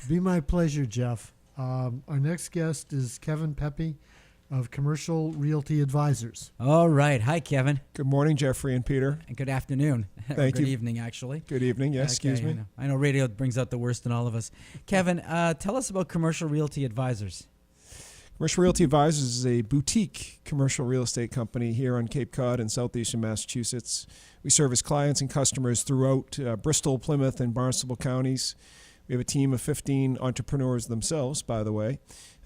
Be my pleasure, Jeff. Our next guest is Kevin Pepe of Commercial Realty Advisors. All right. Hi, Kevin. Good morning, Jeffrey and Peter. And good afternoon. Thank Good you. evening, actually. Good evening. Yes, Okay, excuse me. I know radio brings out the worst in all of us. Kevin, tell us about Commercial Realty Advisors. Commercial Realty Advisors is a boutique commercial real estate company here on Cape Cod in southeastern Massachusetts. We service clients and customers throughout Bristol, Plymouth, and Barnstable counties. We have a team of 15 entrepreneurs themselves, by the way,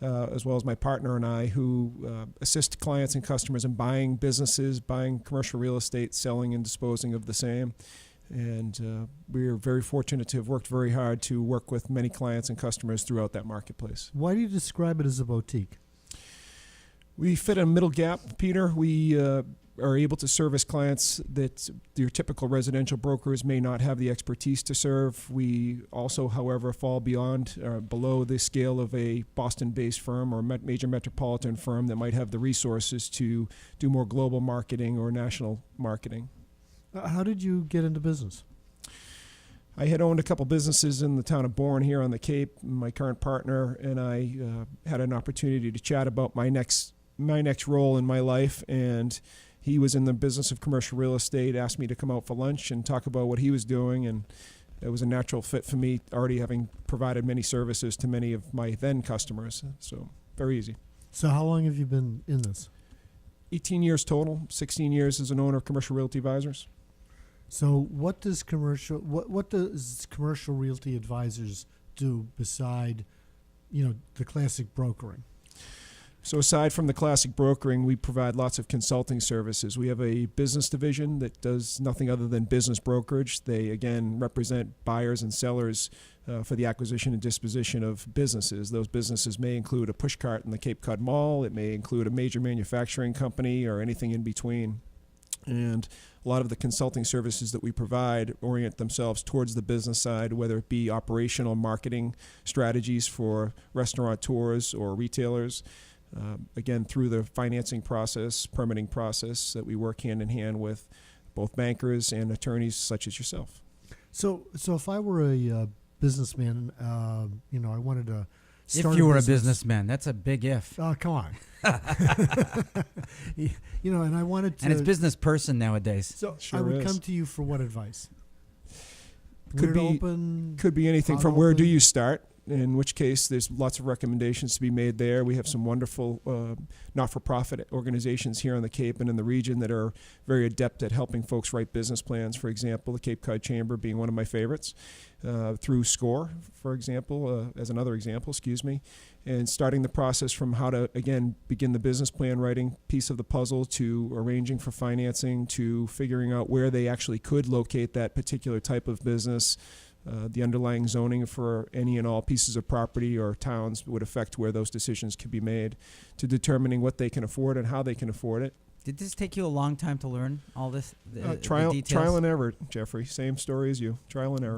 as well as my partner and I, who assist clients and customers in buying businesses, buying commercial real estate, selling and disposing of the same. And we are very fortunate to have worked very hard to work with many clients and customers throughout that marketplace. Why do you describe it as a boutique? We fit a middle gap, Peter. We are able to service clients that your typical residential brokers may not have the expertise to serve. We also, however, fall below the scale of a Boston-based firm or major metropolitan firm that might have the resources to do more global marketing or national marketing. How did you get into business? I had owned a couple businesses in the town of Bourne here on the Cape. My current partner and I had an opportunity to chat about my next role in my life, and he was in the business of commercial real estate, asked me to come out for lunch and talk about what he was doing, and it was a natural fit for me, already having provided many services to many of my then customers. So very easy. So how long have you been in this? 18 years total, 16 years as an owner of Commercial Realty Advisors. So what does Commercial Realty Advisors do beside, the classic brokering? So aside from the classic brokering, we provide lots of consulting services. We have a business division that does nothing other than business brokerage. They, again, represent buyers and sellers for the acquisition and disposition of businesses. Those businesses may include a push cart in the Cape Cod Mall. It may include a major manufacturing company or anything in between. And a lot of the consulting services that we provide orient themselves towards the business side, whether it be operational marketing strategies for restaurateurs or retailers. Again, through the financing process, permitting process, that we work hand in hand with both bankers and attorneys such as yourself. So if I were a businessman, I wanted to start If you were a business. businessman, that's a big if. Oh, come on. And I wanted to. And it's business person nowadays. So Sure I would is. come to you for what advice? Could be anything from where do you start, in which case there's lots of recommendations to be made there. We have some wonderful not-for-profit organizations here on the Cape and in the region that are very adept at helping folks write business plans. For example, the Cape Cod Chamber being one of my favorites, through SCORE, for example, as another example, and starting the process from how to, again, begin the business plan writing piece of the puzzle to arranging for financing to figuring out where they actually could locate that particular type of business. The underlying zoning for any and all pieces of property or towns would affect where those decisions could be made, to determining what they can afford and how they can afford it. Did this take you a long time to learn all this? The Trial details? and error, Jeffrey. Same story as you. Trial and error.